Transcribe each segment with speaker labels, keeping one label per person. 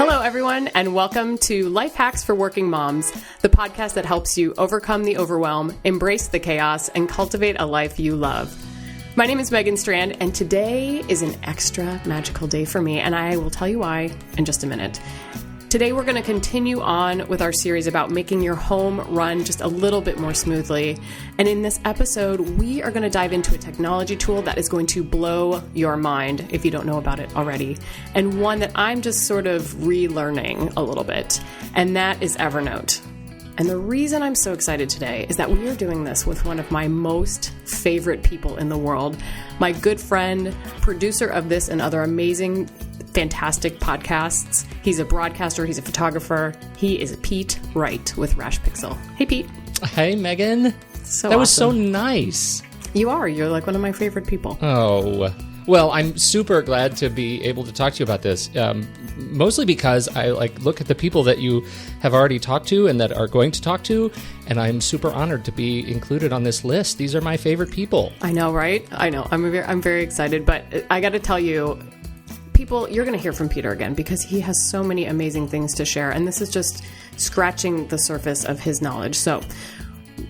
Speaker 1: Hello, everyone, and welcome to Life Hacks for Working Moms, the podcast that helps you overcome the overwhelm, embrace the chaos, and cultivate a life you love. My name is Megan Strand, and today is an extra magical day for me, and I will tell you why in just a minute. Today, we're going to continue on with our series about making your home run just a little bit more smoothly. And in this episode, we are going to dive into a technology tool that is going to blow your mind if you don't know about it already. And one that I'm just sort of relearning a little bit, and that is Evernote. And the reason I'm so excited today is that we are doing this with one of my most favorite people in the world, my good friend, producer of this and other amazing, fantastic podcasts. He's a broadcaster. He's a photographer. He is Pete Wright with Rash. Hey, Pete.
Speaker 2: Hey, Megan. That was so nice.
Speaker 1: You are. You're like one of my favorite people.
Speaker 2: Oh, well, I'm super glad to be able to talk to you about this. Mostly because I look at the people that you have already talked to and that are going to talk to, and I'm super honored to be included on this list. These are my favorite people.
Speaker 1: I know, right? I know. I'm very excited, but I got to tell you, people, you're going to hear from Peter again because he has so many amazing things to share, and this is just scratching the surface of his knowledge. So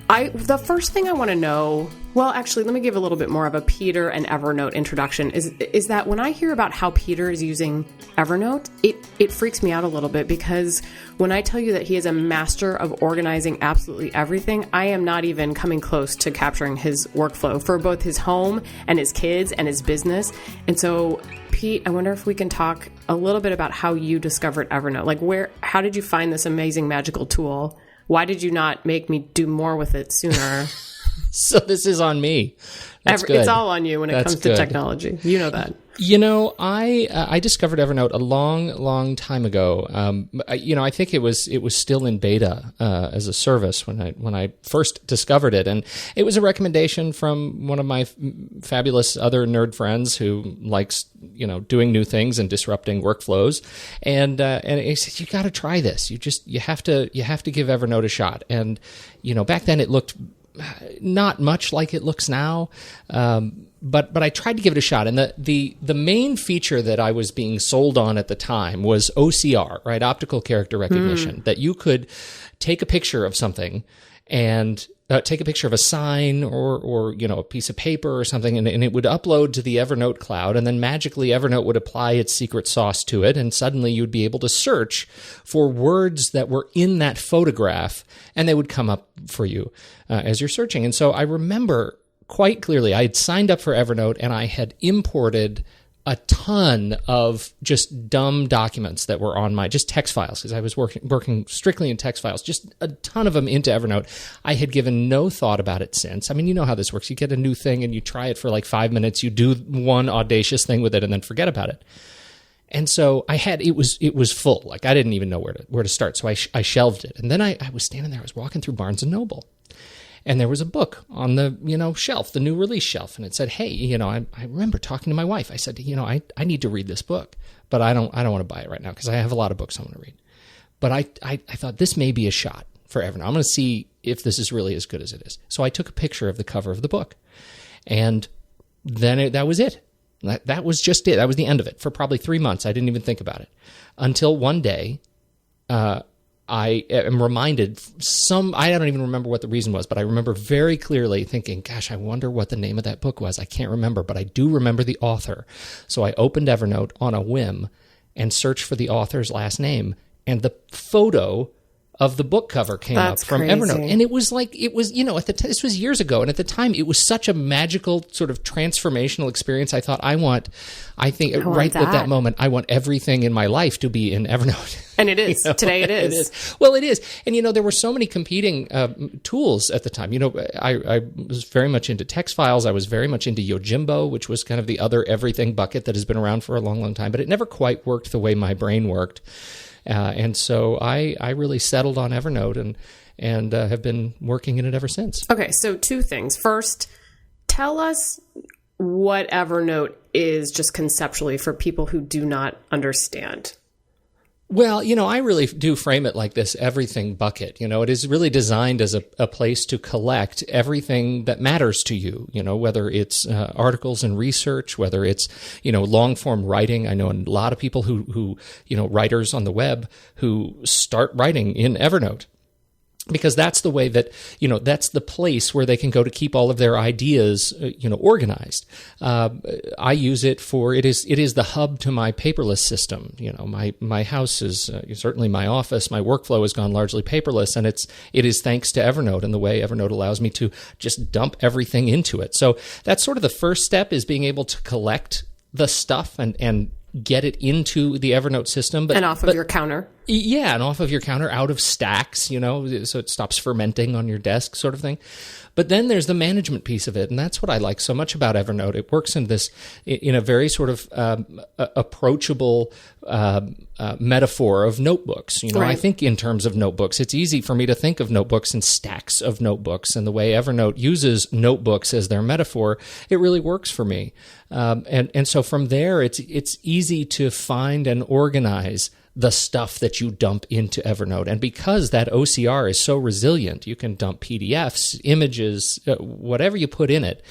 Speaker 1: the first thing I want to know, well, actually, let me give a little bit more of a Peter and Evernote introduction, is that when I hear about how Peter is using Evernote, it freaks me out a little bit because when I tell you that he is a master of organizing absolutely everything, I am not even coming close to capturing his workflow for both his home and his kids and his business. And so, Pete, I wonder if we can talk a little bit about how you discovered Evernote. How did you find this amazing magical tool? Why did you not make me do more with it sooner?
Speaker 2: So this is on me. That's good.
Speaker 1: It's all on you when it comes to technology. You know that.
Speaker 2: You know, I discovered Evernote a long time ago. I think it was still in beta as a service when I first discovered it, and it was a recommendation from one of my fabulous other nerd friends who likes doing new things and disrupting workflows, and he said, you got to try this. You have to give Evernote a shot. And back then it looked not much like it looks now. But I tried to give it a shot, and the main feature that I was being sold on at the time was OCR, right? Optical character recognition, that you could take a picture of something and take a picture of a sign or a piece of paper or something, and it would upload to the Evernote cloud, and then magically Evernote would apply its secret sauce to it, and suddenly you'd be able to search for words that were in that photograph, and they would come up for you as you're searching. And so I remember quite clearly, I had signed up for Evernote and I had imported a ton of just dumb documents that were on just text files, because I was working strictly in text files, just a ton of them into Evernote. I had given no thought about it since. I mean, you know how this works. You get a new thing and you try it for like 5 minutes, you do one audacious thing with it and then forget about it. And so it was full. Like I didn't even know where to start. So I shelved it. And then I was standing there, I was walking through Barnes & Noble. And there was a book on the, shelf, the new release shelf. And it said, hey, I remember talking to my wife. I said, I need to read this book, but I don't want to buy it right now because I have a lot of books I want to read. But I thought this may be a shot for Evernote. I'm going to see if this is really as good as it is. So I took a picture of the cover of the book. And then that was it. That was just it. That was the end of it. For probably 3 months, I didn't even think about it. Until one day, I am reminded I don't even remember what the reason was, but I remember very clearly thinking, gosh, I wonder what the name of that book was. I can't remember, but I do remember the author. So I opened Evernote on a whim and searched for the author's last name, and the photo of the book cover came up from
Speaker 1: crazy.
Speaker 2: Evernote. And it was this was years ago. And at the time, it was such a magical sort of transformational experience. I thought, right at that moment, I want everything in my life to be in Evernote.
Speaker 1: And it is. Today it is.
Speaker 2: It is. Well, it is. And, there were so many competing tools at the time. I was very much into text files. I was very much into Yojimbo, which was kind of the other everything bucket that has been around for a long, long time. But it never quite worked the way my brain worked. And so I really settled on Evernote and have been working in it ever since.
Speaker 1: Okay, so 2 things. First, tell us what Evernote is just conceptually for people who do not understand.
Speaker 2: Well, I really do frame it like this everything bucket. It is really designed as a place to collect everything that matters to you, whether it's articles and research, whether it's, long form writing. I know a lot of people who writers on the web who start writing in Evernote. Because that's the way that, that's the place where they can go to keep all of their ideas, organized. I use it it is the hub to my paperless system. My house is, certainly my office, my workflow has gone largely paperless, and it is thanks to Evernote and the way Evernote allows me to just dump everything into it. So that's sort of the first step, is being able to collect the stuff and get it into the Evernote system.
Speaker 1: And off of your counter.
Speaker 2: Yeah, and off of your counter, out of stacks, so it stops fermenting on your desk, sort of thing. But then there's the management piece of it, and that's what I like so much about Evernote. It works in a very sort of approachable metaphor of notebooks.
Speaker 1: Right.
Speaker 2: I think in terms of notebooks, it's easy for me to think of notebooks and stacks of notebooks, and the way Evernote uses notebooks as their metaphor, it really works for me. And so from there, it's easy to find and organize the stuff that you dump into Evernote. And because that OCR is so resilient, you can dump PDFs, images, whatever you put in it.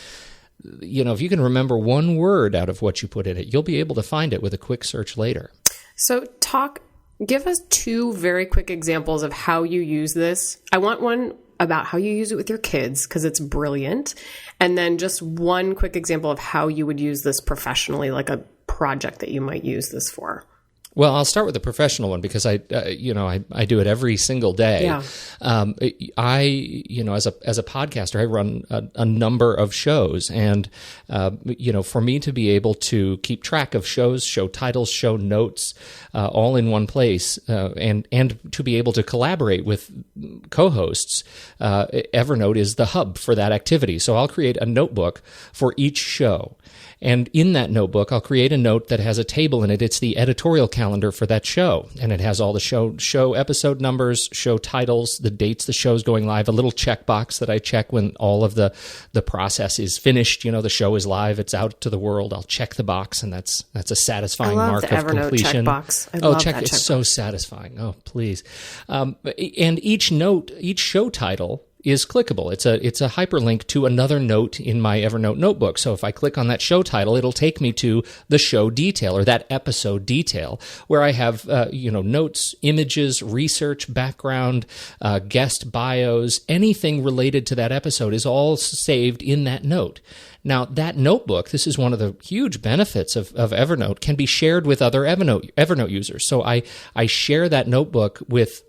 Speaker 2: If you can remember one word out of what you put in it, you'll be able to find it with a quick search later.
Speaker 1: So give us 2 very quick examples of how you use this. I want one about how you use it with your kids, because it's brilliant. And then just one quick example of how you would use this professionally, like a project that you might use this for.
Speaker 2: Well, I'll start with the professional one, because I do it every single day.
Speaker 1: Yeah.
Speaker 2: As a podcaster, I run a number of shows, and for me to be able to keep track of shows, show titles, show notes, all in one place, and to be able to collaborate with co-hosts, Evernote is the hub for that activity. So I'll create a notebook for each show. And in that notebook, I'll create a note that has a table in it. It's the editorial calendar for that show. And it has all the show episode numbers, show titles, the dates the show's going live, a little checkbox that I check when all of the process is finished. The show is live, it's out to the world. I'll check the box, and that's a satisfying mark of completion.
Speaker 1: Checkbox. I love that checkbox.
Speaker 2: It's so satisfying. Oh, please. And each show title is clickable. It's a hyperlink to another note in my Evernote notebook. So if I click on that show title, it'll take me to the show detail, or that episode detail, where I have notes, images, research, background, guest bios, anything related to that episode is all saved in that note. Now, that notebook, this is one of the huge benefits of Evernote, can be shared with other Evernote users. So I share that notebook with,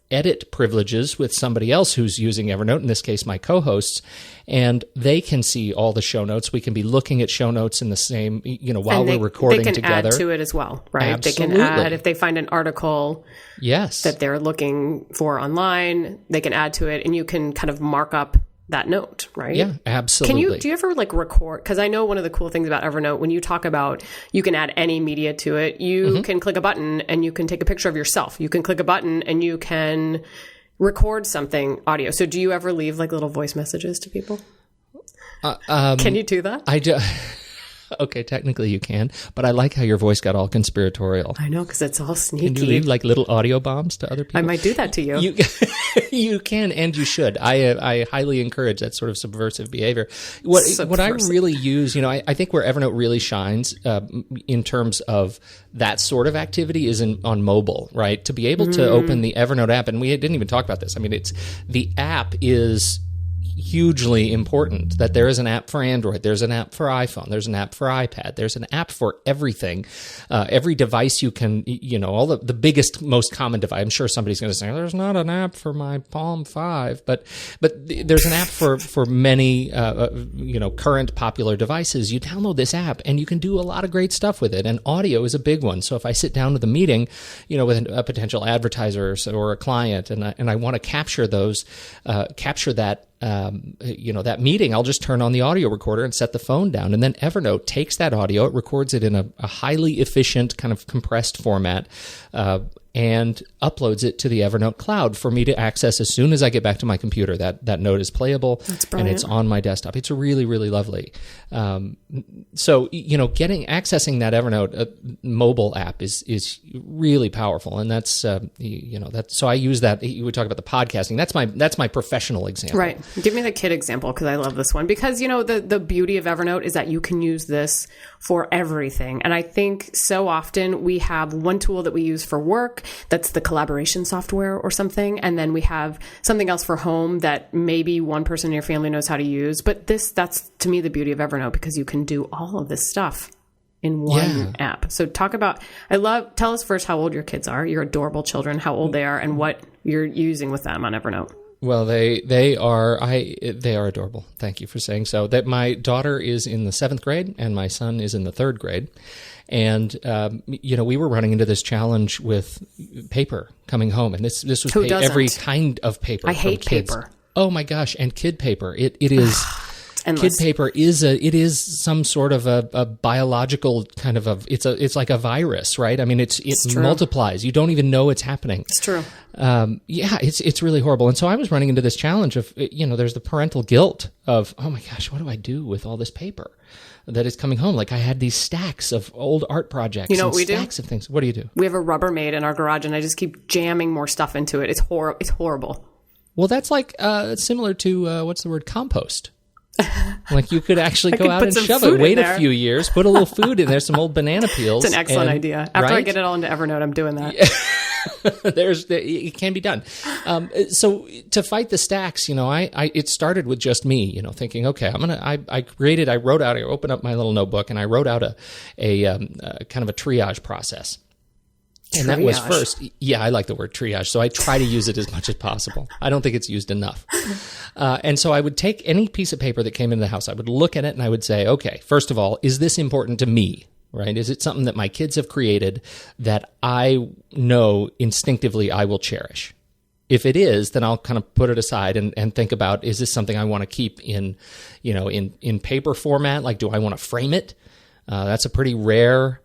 Speaker 2: edit privileges with somebody else who's using Evernote, in this case, my co-hosts, and they can see all the show notes. We can be looking at show notes in the same, while we're recording together.
Speaker 1: They can add to it as well, right?
Speaker 2: Absolutely.
Speaker 1: They can add, if they find an article
Speaker 2: yes.
Speaker 1: that they're looking for online, they can add to it, and you can kind of mark up that note, right?
Speaker 2: Yeah, absolutely.
Speaker 1: Do you ever record? Because I know one of the cool things about Evernote, when you talk about you can add any media to it, you can click a button and you can take a picture of yourself. You can click a button and you can record something audio. So do you ever leave little voice messages to people? Can you do that?
Speaker 2: I do. Okay, technically you can, but I like how your voice got all conspiratorial.
Speaker 1: I know, because it's all sneaky.
Speaker 2: Can you leave little audio bombs to other people?
Speaker 1: I might do that to you.
Speaker 2: You can, and you should. I highly encourage that sort of subversive behavior. What I really use, I think where Evernote really shines in terms of that sort of activity is on mobile, right? To be able to open the Evernote app, and we didn't even talk about this. I mean, the app is hugely important, that there is an app for Android, there's an app for iPhone, there's an app for iPad, there's an app for everything. Every device you can, all the biggest, most common device. I'm sure somebody's going to say, there's not an app for my Palm 5, but there's an app for many, current popular devices. You download this app and you can do a lot of great stuff with it. And audio is a big one. So if I sit down with a meeting, with a potential advertiser or a client, and I want to capture that, that meeting, I'll just turn on the audio recorder and set the phone down. And then Evernote takes that audio, it records it in a highly efficient kind of compressed format, and uploads it to the Evernote cloud for me to access as soon as I get back to my computer. That note is playable, and it's on my desktop. It's really, really lovely. So, accessing that Evernote mobile app is really powerful, and that's so I use that. We talk about the podcasting. That's my professional example.
Speaker 1: Right. Give me the kid example, because I love this one. Because the beauty of Evernote is that you can use this for everything, and I think so often we have one tool that we use for work, that's the collaboration software or something, and then we have something else for home that maybe one person in your family knows how to use. But that's to me the beauty of Evernote, because you can do all of this stuff in one app. So tell us first how old your kids are, your adorable children, how old they are, and what you're using with them on Evernote.
Speaker 2: Well, they are adorable. Thank you for saying so. That my daughter is in the 7th grade and my son is in the 3rd grade. And, we were running into this challenge with paper coming home, and this was every kind of paper.
Speaker 1: I hate paper.
Speaker 2: Oh my gosh. And kid paper. It is
Speaker 1: endless.
Speaker 2: Kid paper is some sort of a biological kind of it's like a virus, right? I mean, it multiplies. You don't even know it's happening.
Speaker 1: It's true.
Speaker 2: It's really horrible. And so I was running into this challenge of, there's the parental guilt of, oh my gosh, what do I do with all this paper that is coming home? Like, I had these stacks of old art projects.
Speaker 1: You know what we do?
Speaker 2: Stacks of things. What do you do?
Speaker 1: We have a Rubbermaid in our garage, and I just keep jamming more stuff into it. It's horrible.
Speaker 2: Well, that's like similar to what's the word? Compost. Like, you could actually go out and shove it, wait a few years, put a little food in there, some old banana peels.
Speaker 1: It's an excellent idea. After I get it all into Evernote, I'm doing that.
Speaker 2: It can be done. So to fight the stacks, it started with just me, thinking, okay, I opened up my little notebook and I wrote out a kind of a triage process. And that was first. Yeah, I like the word triage, so I try to use it as much as possible. I don't think it's used enough. And so I would take any piece of paper that came into the house. I would look at it and I would say, okay, first of all, is this important to me? Right? Is it something that my kids have created that I know instinctively I will cherish? If it is, then I'll kind of put it aside and think about, is this something I want to keep in paper format? Like, do I want to frame it? That's a pretty rare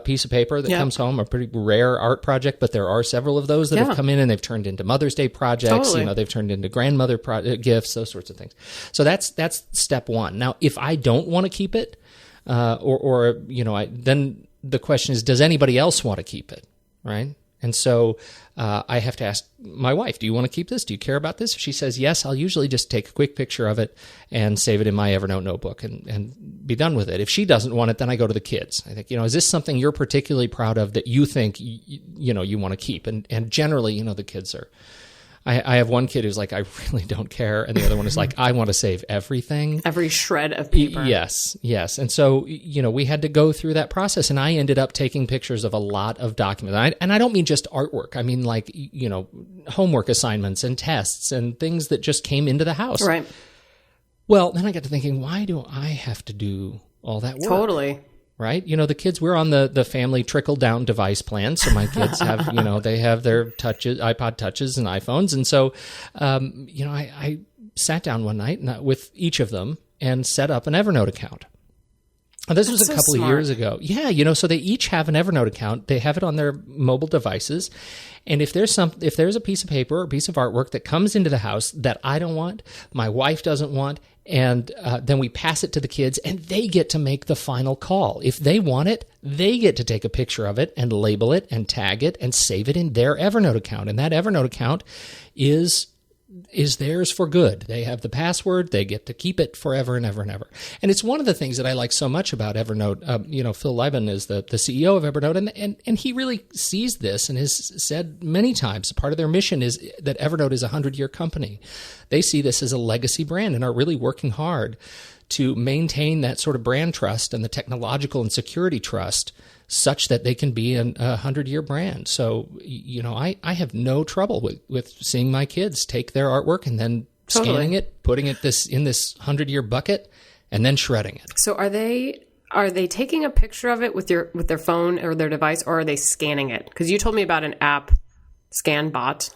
Speaker 2: piece of paper that comes home, a pretty rare art project, but there are several of those that have come in and they've turned into Mother's Day projects. Totally. They've turned into grandmother gifts, those sorts of things. So that's step one. Now, if I don't want to keep it, then the question is, does anybody else want to keep it, right? And so I have to ask my wife, do you want to keep this? Do you care about this? If she says yes, I'll usually just take a quick picture of it and save it in my Evernote notebook and be done with it. If she doesn't want it, then I go to the kids. I think, is this something you're particularly proud of that you think, you want to keep? And generally, the kids are... I have one kid who's like, I really don't care. And the other one is like, I want to save everything.
Speaker 1: Every shred of paper.
Speaker 2: Yes. And so, we had to go through that process. And I ended up taking pictures of a lot of documents. And I don't mean just artwork. I mean, like, homework assignments and tests and things that just came into the house.
Speaker 1: Right.
Speaker 2: Well, then I got to thinking, why do I have to do all that work?
Speaker 1: Totally.
Speaker 2: Right? The kids, we're on the family trickle-down device plan. So my kids have, they have their touches, iPod touches and iPhones. And so, I sat down one night with each of them and set up an Evernote account. Now, this was a couple of years ago. Yeah, so they each have an Evernote account. They have it on their mobile devices. And if there's a piece of paper or a piece of artwork that comes into the house that I don't want, my wife doesn't want, and then we pass it to the kids, and they get to make the final call. If they want it, they get to take a picture of it and label it and tag it and save it in their Evernote account. And that Evernote account is theirs for good. They have the password. They get to keep it forever and ever and ever. And it's one of the things that I like so much about Evernote. Phil Lieben is the CEO of Evernote, and he really sees this and has said many times, part of their mission is that Evernote is a 100-year company. They see this as a legacy brand and are really working hard to maintain that sort of brand trust and the technological and security trust such that they can be a 100-year brand. So, I have no trouble with seeing my kids take their artwork and then scanning it, putting it in this 100-year bucket, and then shredding it.
Speaker 1: So are they taking a picture of it with their phone or their device, or are they scanning it? Because you told me about an app, ScanBot.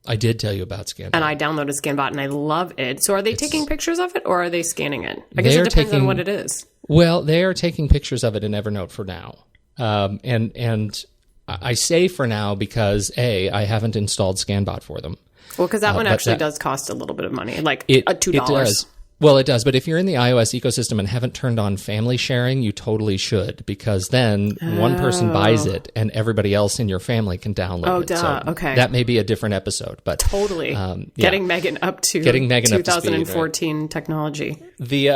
Speaker 2: I did tell you about ScanBot.
Speaker 1: And I downloaded ScanBot, and I love it. So are they taking pictures of it, or are they scanning it? I guess it depends on what it is.
Speaker 2: Well, they are taking pictures of it in Evernote for now. And I say for now because I haven't installed ScanBot for them.
Speaker 1: Well, because that one actually does cost a little bit of money, like $2.
Speaker 2: It does. Well, it does. But if you're in the iOS ecosystem and haven't turned on family sharing, you totally should, because then one person buys it and everybody else in your family can download it.
Speaker 1: So okay.
Speaker 2: That may be a different episode. But
Speaker 1: totally. Getting Megan up to 2014
Speaker 2: right?
Speaker 1: Technology.
Speaker 2: The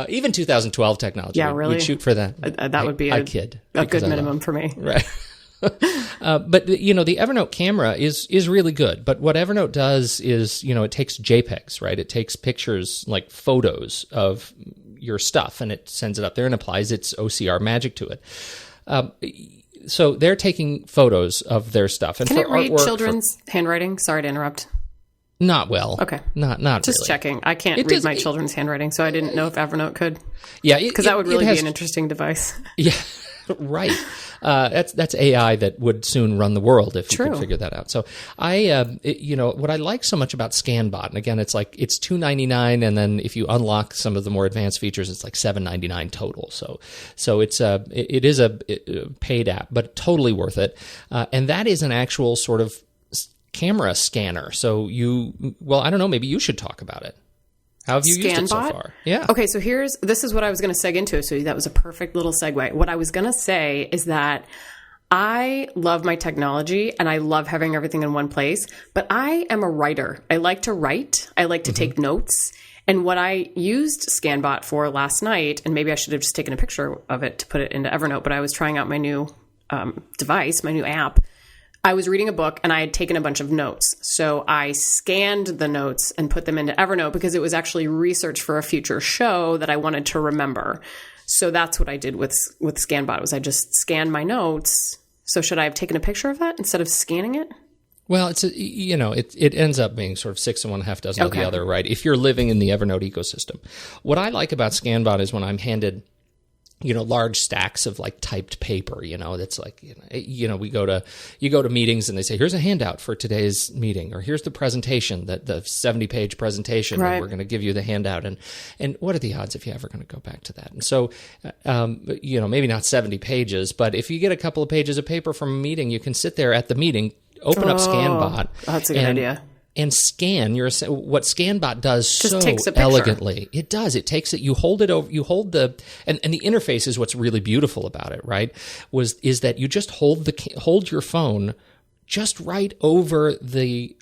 Speaker 2: even 2012 technology.
Speaker 1: Yeah, really?
Speaker 2: We'd shoot for that.
Speaker 1: That would be a good minimum for me.
Speaker 2: Right. But the Evernote camera is really good. But what Evernote does is, it takes JPEGs, right? It takes pictures, like photos of your stuff, and it sends it up there and applies its OCR magic to it. So they're taking photos of their stuff. And
Speaker 1: can it read children's handwriting? Sorry to interrupt.
Speaker 2: Not well.
Speaker 1: Okay.
Speaker 2: Not
Speaker 1: just
Speaker 2: really.
Speaker 1: Checking. I can't read my children's handwriting, so I didn't know if Evernote could.
Speaker 2: Yeah,
Speaker 1: because that would really be an interesting device.
Speaker 2: Yeah. Right. That's AI that would soon run the world if you could figure that out. So what I like so much about ScanBot, and again, it's $2.99, and then if you unlock some of the more advanced features, it's like $7.99 total. So it is a paid app, but totally worth it. And that is an actual sort of camera scanner. So I don't know, maybe you should talk about it. How have you used it so far? Yeah.
Speaker 1: Okay, so this is what I was going to seg into. So that was a perfect little segue. What I was going to say is that I love my technology and I love having everything in one place, but I am a writer. I like to write. I like to take notes. And what I used ScanBot for last night, and maybe I should have just taken a picture of it to put it into Evernote, but I was trying out my new device, my new app. I was reading a book and I had taken a bunch of notes. So I scanned the notes and put them into Evernote because it was actually research for a future show that I wanted to remember. So that's what I did with ScanBot, was I just scanned my notes. So should I have taken a picture of that instead of scanning it?
Speaker 2: Well, it ends up being sort of 6 and 1/2 dozen of the other, right? If you're living in the Evernote ecosystem. What I like about ScanBot is when I'm handed large stacks of like typed paper, that's like, you go to meetings and they say, here's a handout for today's meeting, or here's the presentation, the 70-page presentation,
Speaker 1: right,
Speaker 2: and we're going to give you the handout. And what are the odds if you're ever going to go back to that? And so, maybe not 70 pages, but if you get a couple of pages of paper from a meeting, you can sit there at the meeting, open up ScanBot.
Speaker 1: That's a good idea.
Speaker 2: And scan what ScanBot does
Speaker 1: just
Speaker 2: so elegantly. It does. It takes it. You hold it over. You hold the and the interface is what's really beautiful about it. Right? Is that you just hold your phone just right over the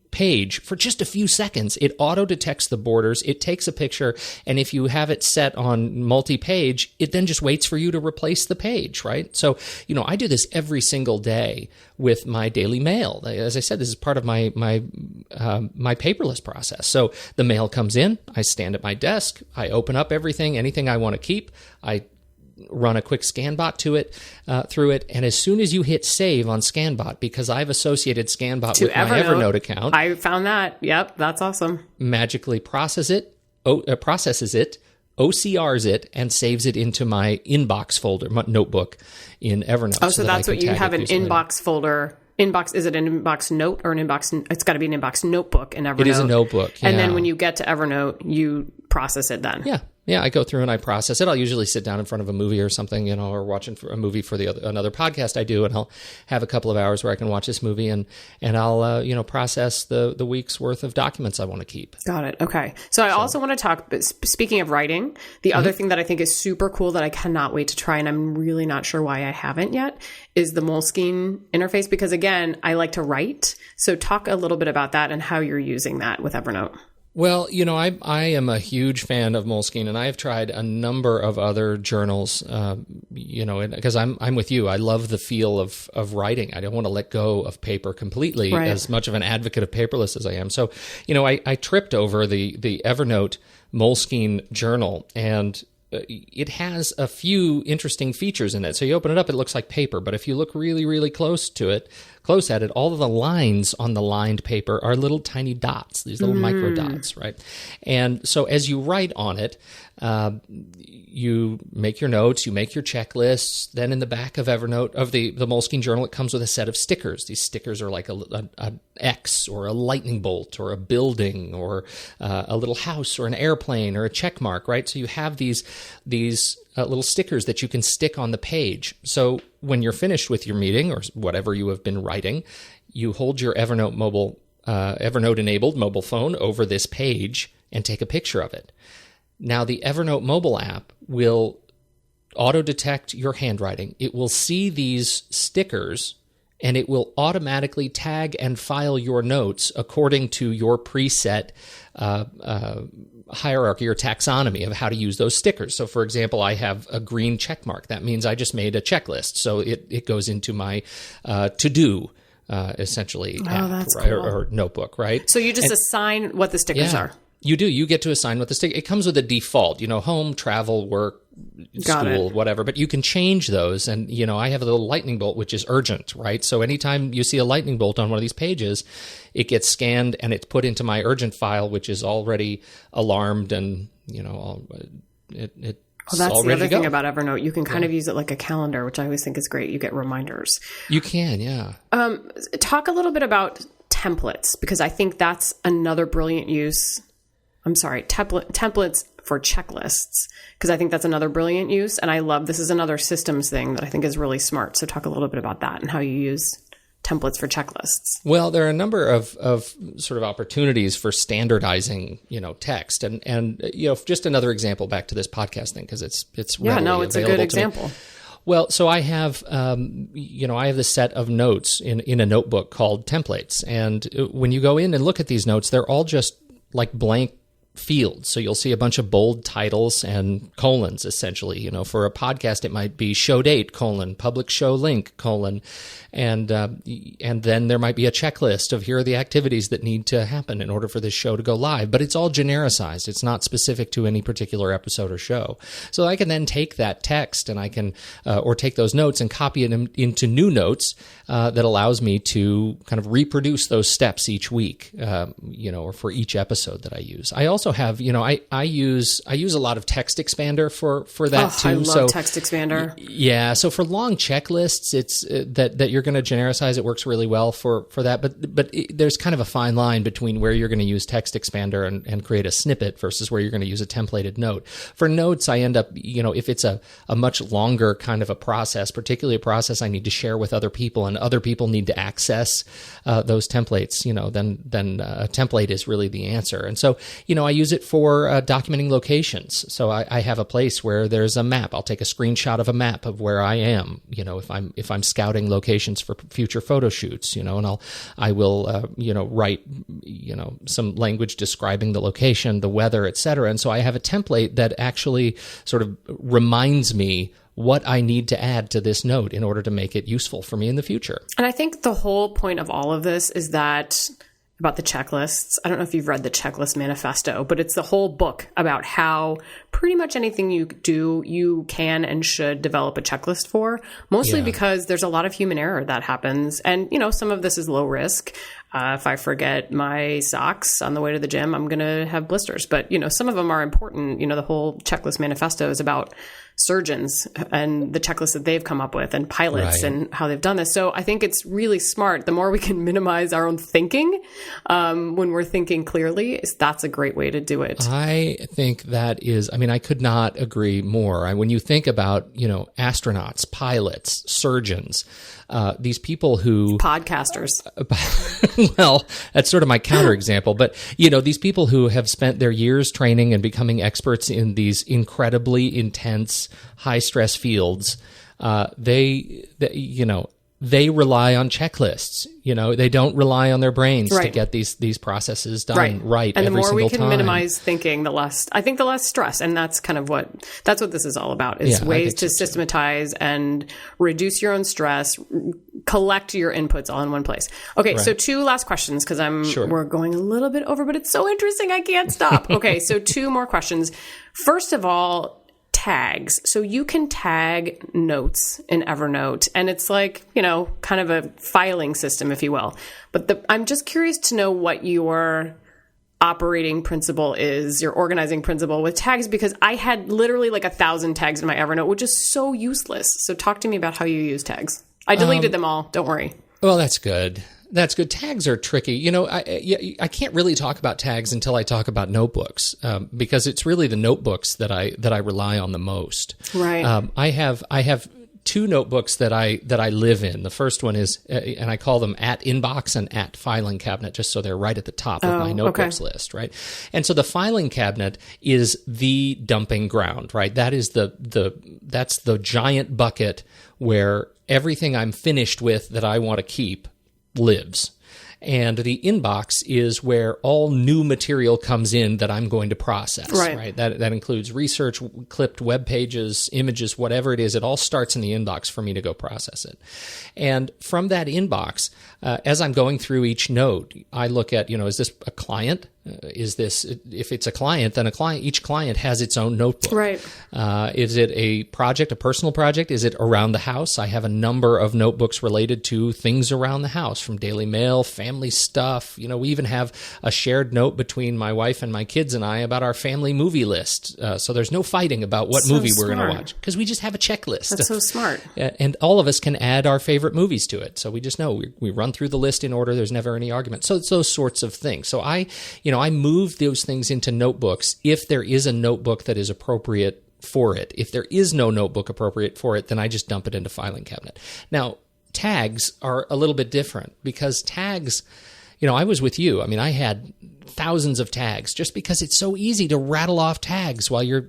Speaker 2: page for just a few seconds. It auto detects the borders. It takes a picture, and if you have it set on multi-page, it then just waits for you to replace the page, right? So, I do this every single day with my daily mail. As I said, this is part of my paperless process. So the mail comes in, I stand at my desk, I open up anything I want to keep, I run a quick ScanBot to it, through it, and as soon as you hit save on ScanBot, because I've associated ScanBot with my Evernote account,
Speaker 1: I found that. Yep, that's awesome.
Speaker 2: Magically processes it, OCRs it, and saves it into my inbox folder, my notebook in Evernote.
Speaker 1: Oh, so that's what you have, an inbox folder. Inbox, is it an inbox note or an inbox? It's got to be an inbox notebook in Evernote.
Speaker 2: It is a notebook, yeah.
Speaker 1: And then when you get to Evernote, you process it then.
Speaker 2: Yeah, I go through and I process it. I'll usually sit down in front of a movie or something, or watching a movie for another podcast I do, and I'll have a couple of hours where I can watch this movie, and I'll process the week's worth of documents I want to keep.
Speaker 1: Got it. Okay. So I also want to talk, speaking of writing, the other thing that I think is super cool that I cannot wait to try, and I'm really not sure why I haven't yet, is the Moleskine interface, because again, I like to write. So talk a little bit about that and how you're using that with Evernote.
Speaker 2: Well, I am a huge fan of Moleskine, and I have tried a number of other journals, because I'm with you. I love the feel of writing. I don't want to let go of paper completely, right, as much of an advocate of paperless as I am. So, I tripped over the Evernote Moleskine journal, and it has a few interesting features in it. So you open it up, it looks like paper, but if you look really, really close at it, all of the lines on the lined paper are little tiny dots, these little micro dots, right? And so as you write on it, you make your notes, you make your checklists. Then in the back of Evernote, of the Moleskine journal, it comes with a set of stickers. These stickers are like a X or a lightning bolt or a building or a little house or an airplane or a check mark, right? So you have these little stickers that you can stick on the page. So when you're finished with your meeting or whatever you have been writing, you hold your Evernote-enabled mobile phone over this page and take a picture of it. Now, the Evernote mobile app will auto-detect your handwriting. It will see these stickers, and it will automatically tag and file your notes according to your preset hierarchy or taxonomy of how to use those stickers. So, for example, I have a green check mark. That means I just made a checklist. So it goes into my to-do, essentially, app,
Speaker 1: that's
Speaker 2: right?
Speaker 1: cool.
Speaker 2: or notebook, right?
Speaker 1: So you just assign what the stickers are.
Speaker 2: You do. You get to assign what the sticker. It comes with a default, home, travel, work, school, whatever. But you can change those. And, I have a little lightning bolt, which is urgent, right? So anytime you see a lightning bolt on one of these pages, it gets scanned and it's put into my urgent file, which is already alarmed and,
Speaker 1: Well, that's the other thing about Evernote. You can kind of use it like a calendar, which I always think is great. You get reminders.
Speaker 2: You can, yeah.
Speaker 1: Talk a little bit about templates, because I think that's another brilliant use. I'm sorry, templates for checklists, because I think that's another brilliant use. And I love, this is another systems thing that I think is really smart. So talk a little bit about that and how you use templates for checklists.
Speaker 2: Well, there are a number of sort of opportunities for standardizing, text. And just another example back to this podcast thing, because it's readily
Speaker 1: it's a good example.
Speaker 2: Well, so I have, I have this set of notes in a notebook called templates. And when you go in and look at these notes, they're all just like blank fields. So you'll see a bunch of bold titles and colons, essentially. For a podcast, it might be show date, public show link, and then there might be a checklist of here are the activities that need to happen in order for this show to go live. But it's all genericized. It's not specific to any particular episode or show. So I can then take that text and I can, or take those notes and copy it into new notes that allows me to kind of reproduce those steps each week, or for each episode that I use. I also have, I use a lot of text expander for that too.
Speaker 1: I love text expander.
Speaker 2: Yeah. So for long checklists, it's that you're going to genericize. It works really well for that. But there's kind of a fine line between where you're going to use text expander and create a snippet versus where you're going to use a templated note. For notes, I end up, if it's a much longer kind of a process, particularly a process I need to share with other people and other people need to access those templates, then a template is really the answer. And so, I use it for documenting locations. So I have a place where there's a map. I'll take a screenshot of a map of where I am, if I'm scouting locations for future photo shoots, and I will write, some language describing the location, the weather, et cetera. And so I have a template that actually sort of reminds me what I need to add to this note in order to make it useful for me in the future.
Speaker 1: And I think the whole point of all of this is that about the checklists. I don't know if you've read the Checklist Manifesto, but it's the whole book about how pretty much anything you do, you can and should develop a checklist for, mostly because there's a lot of human error that happens. And, some of this is low risk. If I forget my socks on the way to the gym, I'm going to have blisters. But, some of them are important. The whole Checklist Manifesto is about surgeons and the checklist that they've come up with and pilots and how they've done this. So I think it's really smart. The more we can minimize our own thinking when we're thinking clearly, that's a great way to do it.
Speaker 2: I think that is, I could not agree more. When you think about, astronauts, pilots, surgeons, these people who...
Speaker 1: Podcasters.
Speaker 2: Well, that's sort of my counterexample. But, these people who have spent their years training and becoming experts in these incredibly intense, high-stress fields, they rely on checklists. They don't rely on their brains to get these processes done right
Speaker 1: and
Speaker 2: every single time. And the more we can
Speaker 1: minimize thinking, the less stress. And that's kind of what this is all about, is ways to systematize and reduce your own stress, collect your inputs all in one place. Okay, so two last questions, because we're going a little bit over, but it's so interesting, I can't stop. Okay, so two more questions. First of all, tags. So you can tag notes in Evernote, and it's like, kind of a filing system, if you will. But I'm just curious to know what your operating principle is, your organizing principle with tags, because I had literally like 1,000 tags in my Evernote, which is so useless. So talk to me about how you use tags. I deleted them all. Don't worry.
Speaker 2: Well, that's good. That's good. Tags are tricky. I can't really talk about tags until I talk about notebooks, because it's really the notebooks that I rely on the most.
Speaker 1: Right.
Speaker 2: I have two notebooks that I live in. The first one is, and I call them at inbox and at filing cabinet, just so they're right at the top of my notebooks list, right? And so the filing cabinet is the dumping ground, right? That is that's the giant bucket where everything I'm finished with that I want to keep lives. And the inbox is where all new material comes in that I'm going to process, right? That includes research, clipped web pages, images, whatever it is. It all starts in the inbox for me to go process it. And from that inbox, as I'm going through each note, I look at, is this a client? If it's a client, then each client has its own notebook.
Speaker 1: Right.
Speaker 2: Is it a project, a personal project? Is it around the house? I have a number of notebooks related to things around the house, from Daily Mail, family stuff. We even have a shared note between my wife and my kids and I about our family movie list. So there's no fighting about what movie we're going to watch, because we just have a checklist.
Speaker 1: That's so smart.
Speaker 2: And all of us can add our favorite movies to it. So we just know we run through the list in order. There's never any argument. So it's those sorts of things. So I move those things into notebooks if there is a notebook that is appropriate for it. If there is no notebook appropriate for it, then I just dump it into filing cabinet. Now, tags are a little bit different, because tags, I was with you. I mean, I had thousands of tags just because it's so easy to rattle off tags while you're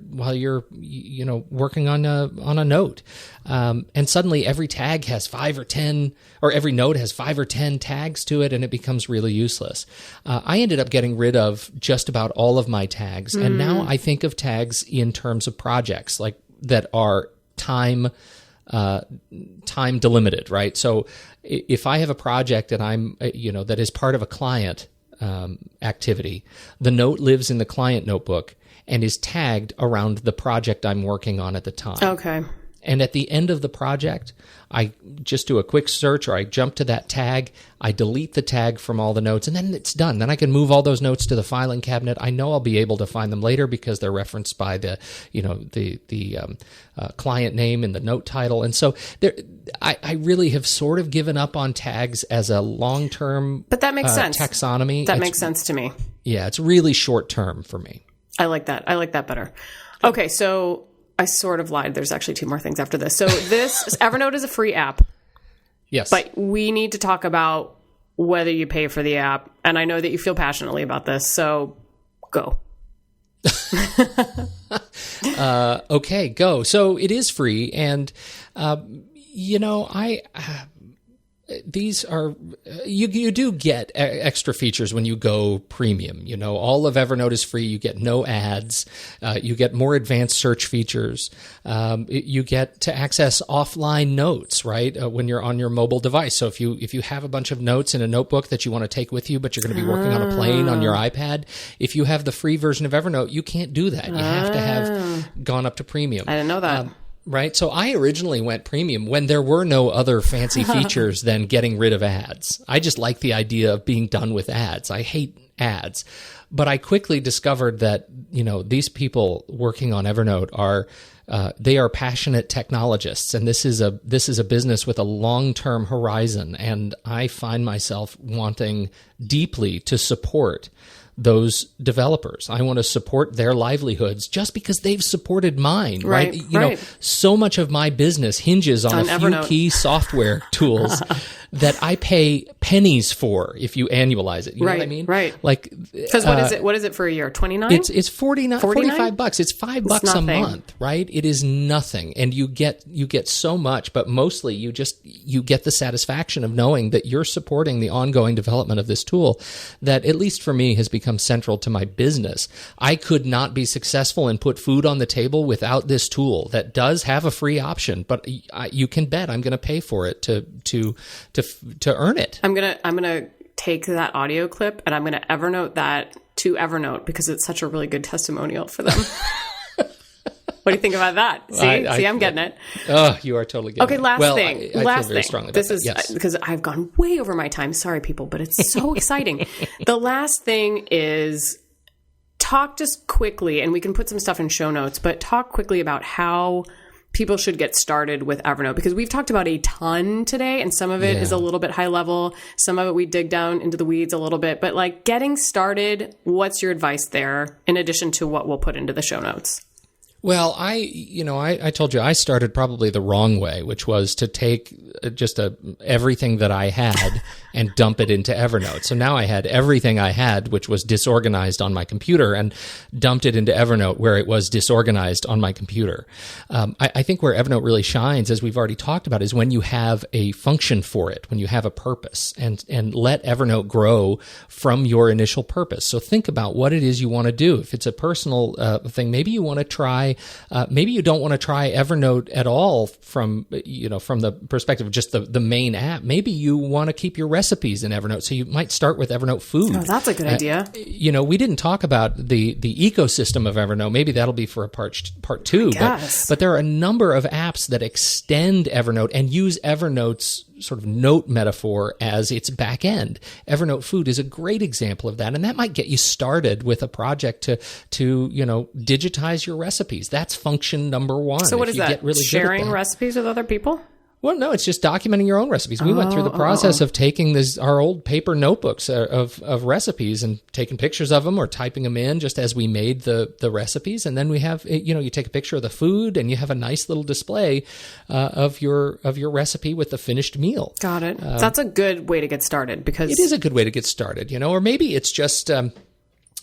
Speaker 2: working on a note. And suddenly every tag has 5 or 10, or every note has 5 or 10 tags to it, and it becomes really useless. I ended up getting rid of just about all of my tags. And now I think of tags in terms of projects like that are time delimited, right? So if I have a project that that is part of a client activity, the note lives in the client notebook and is tagged around the project I'm working on at the time.
Speaker 1: Okay.
Speaker 2: And at the end of the project, I just do a quick search, or I jump to that tag, I delete the tag from all the notes, and then it's done. Then I can move all those notes to the filing cabinet. I know I'll be able to find them later because they're referenced by the client name and the note title. And so I really have sort of given up on tags as a long-term
Speaker 1: but that makes sense.
Speaker 2: Taxonomy.
Speaker 1: That makes sense to me.
Speaker 2: Yeah, it's really short-term for me.
Speaker 1: I like that. I like that better. Okay, so I sort of lied. There's actually 2 more things after this. So Evernote is a free app.
Speaker 2: Yes.
Speaker 1: But we need to talk about whether you pay for the app. And I know that you feel passionately about this, so go.
Speaker 2: Okay, go. So it is free. And, these are, you do get extra features when you go premium. All of Evernote is free. You get no ads. You get more advanced search features. You get to access offline notes, right? When you're on your mobile device. So if you have a bunch of notes in a notebook that you want to take with you, but you're going to be working on a plane on your iPad, if you have the free version of Evernote, you can't do that. You have to have gone up to premium.
Speaker 1: I didn't know that.
Speaker 2: Right. So I originally went premium when there were no other fancy features than getting rid of ads. I just like the idea of being done with ads. I hate ads. But I quickly discovered that, these people working on Evernote they are passionate technologists, and this is a business with a long-term horizon. And I find myself wanting deeply to support those developers. I want to support their livelihoods just because they've supported mine, right? So much of my business hinges on a
Speaker 1: Evernote.
Speaker 2: few key software tools that I pay pennies for if you annualize it. You know what I mean?
Speaker 1: Right.
Speaker 2: Like,
Speaker 1: because what is it for a year? 29?
Speaker 2: It's $45. It's $5 a month, right? It is nothing. And you get so much, but mostly you get the satisfaction of knowing that you're supporting the ongoing development of this tool that, at least for me, has become central to my business. I could not be successful and put food on the table without this tool that does have a free option, but you can bet I'm going to pay for it to earn it.
Speaker 1: I'm gonna take that audio clip and I'm gonna Evernote that to Evernote because it's such a really good testimonial for them. What do you think about that? See, I'm getting it.
Speaker 2: Oh, you are totally getting it.
Speaker 1: Okay, last thing.
Speaker 2: I feel very strongly about
Speaker 1: this
Speaker 2: that.
Speaker 1: is
Speaker 2: Yes.
Speaker 1: because I've gone way over my time. Sorry, people, but it's so exciting. The last thing is talk just quickly, and we can put some stuff in show notes, but talk quickly about how people should get started with Evernote? Because we've talked about a ton today, and some of it is a little bit high level. Some of it we dig down into the weeds a little bit. But like getting started, what's your advice there in addition to what we'll put into the show notes?
Speaker 2: Well, I told you I started probably the wrong way, which was to take just everything that I had and dump it into Evernote. So now I had everything I had, which was disorganized on my computer, and dumped it into Evernote where it was disorganized on my computer. I think where Evernote really shines, as we've already talked about, is when you have a function for it, when you have a purpose, and let Evernote grow from your initial purpose. So think about what it is you want to do. If it's a personal thing, maybe you want to try. Maybe you don't want to try Evernote at all from the perspective of just the main app. Maybe you want to keep your recipes in Evernote, so you might start with Evernote Food.
Speaker 1: Oh, that's a good idea.
Speaker 2: We didn't talk about the ecosystem of Evernote. Maybe that'll be for a part two. But there are a number of apps that extend Evernote and use Evernote's sort of note metaphor as its back end. Evernote Food is a great example of that, and that might get you started with a project to digitize your recipes. That's function number one.
Speaker 1: So what is that? Really sharing recipes with other people?
Speaker 2: Well, no, it's just documenting your own recipes. We went through the process of taking our old paper notebooks of recipes and taking pictures of them or typing them in just as we made the recipes. And then we have, you take a picture of the food and you have a nice little display of your recipe with the finished meal.
Speaker 1: Got it. That's a good way to get started because
Speaker 2: it is a good way to get started, or maybe it's just,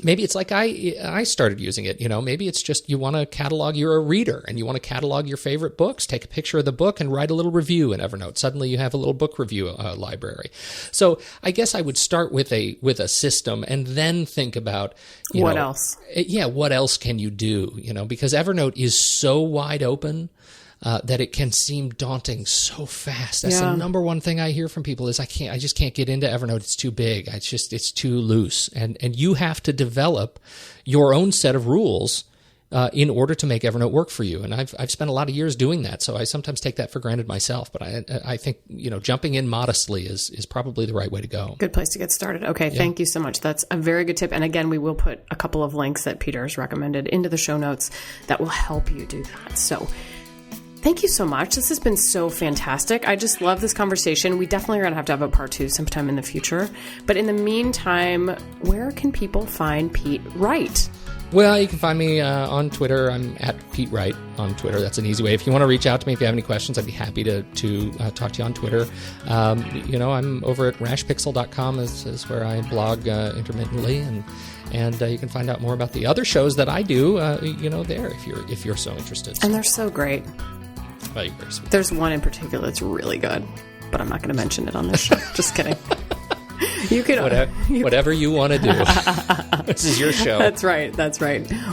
Speaker 2: maybe it's like I started using it, maybe it's just you want to catalog, you're a reader and you want to catalog your favorite books, take a picture of the book and write a little review in Evernote. Suddenly you have a little book review library. So I guess I would start with a system and then think about,
Speaker 1: what else?
Speaker 2: Yeah, what else can you do, because Evernote is so wide open. That it can seem daunting so fast. That's the number one thing I hear from people is I just can't get into Evernote. It's too big. It's too loose. And you have to develop your own set of rules in order to make Evernote work for you. And I've spent a lot of years doing that. So I sometimes take that for granted myself. But I think, jumping in modestly is probably the right way to go.
Speaker 1: Good place to get started. Okay. Thank you so much. That's a very good tip. And again, we will put a couple of links that Peter's recommended into the show notes that will help you do that. So thank you so much. This has been so fantastic. I just love this conversation. We definitely are going to have a part two sometime in the future. But in the meantime, where can people find Pete Wright?
Speaker 2: Well, you can find me on Twitter. I'm at Pete Wright on Twitter. That's an easy way. If you want to reach out to me, if you have any questions, I'd be happy to talk to you on Twitter. I'm over at rashpixel.com is where I blog intermittently, and you can find out more about the other shows that I do, there if you're so interested.
Speaker 1: And they're so great.
Speaker 2: Well, you're very sweet.
Speaker 1: There's one in particular that's really good, but I'm not going to mention it on this show. Just kidding. You can
Speaker 2: whatever you want to do. This is your show.
Speaker 1: That's right.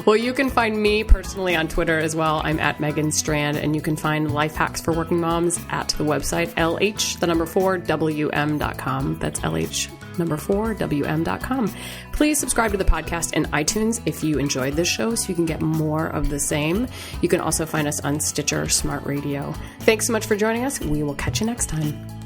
Speaker 1: Well, you can find me personally on Twitter as well. I'm at Megan Strand, and you can find Life Hacks for Working Moms at the website LH4WM.com. That's LH4WM.com. Please subscribe to the podcast in iTunes if you enjoyed this show so you can get more of the same. You can also find us on Stitcher Smart Radio. Thanks so much for joining us. We will catch you next time.